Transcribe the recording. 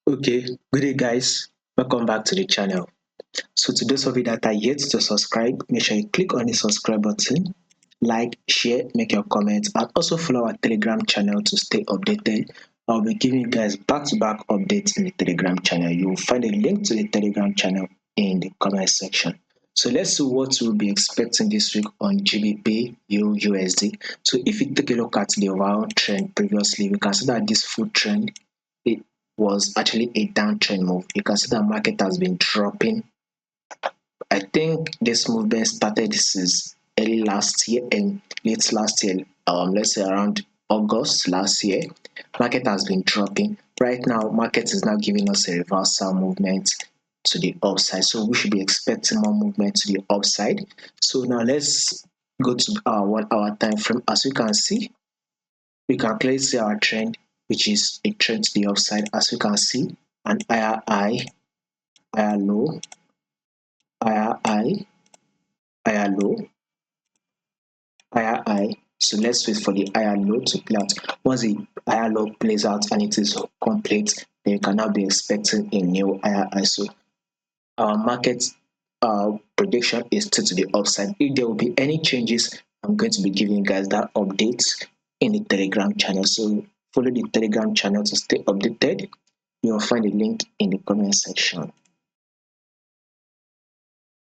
Okay, good day guys. Welcome back to the channel. So to those of you that are yet to subscribe, make sure you click on the subscribe button, like, share, make your comments, and also follow our Telegram channel to stay updated. I'll be giving you guys back-to-back updates in the Telegram channel. You will find a link to the Telegram channel in the comment section. So let's see what we'll be expecting this week on GBP USD. So if you take a look at the overall trend previously, we can see that this full trend it was actually a downtrend move. You can see that market has been dropping. I think this movement started since early last year and late last year, let's say around August last year. Market has been dropping. Right now, market is now giving us a reversal movement to the upside. So we should be expecting more movement to the upside. So now let's go to our 1 hour time frame. As you can see, we can clearly see our trend, which is a trend to the upside. As you can see, an higher high, higher low, higher high, higher low, higher high. So let's wait for the higher low to play out. Once the higher low plays out and it is complete, then you can now be expecting a new higher high. So our market prediction is still to the upside. If there will be any changes, I'm going to be giving you guys that update in the Telegram channel. So follow the Telegram channel to stay updated. You'll find the link in the comment section.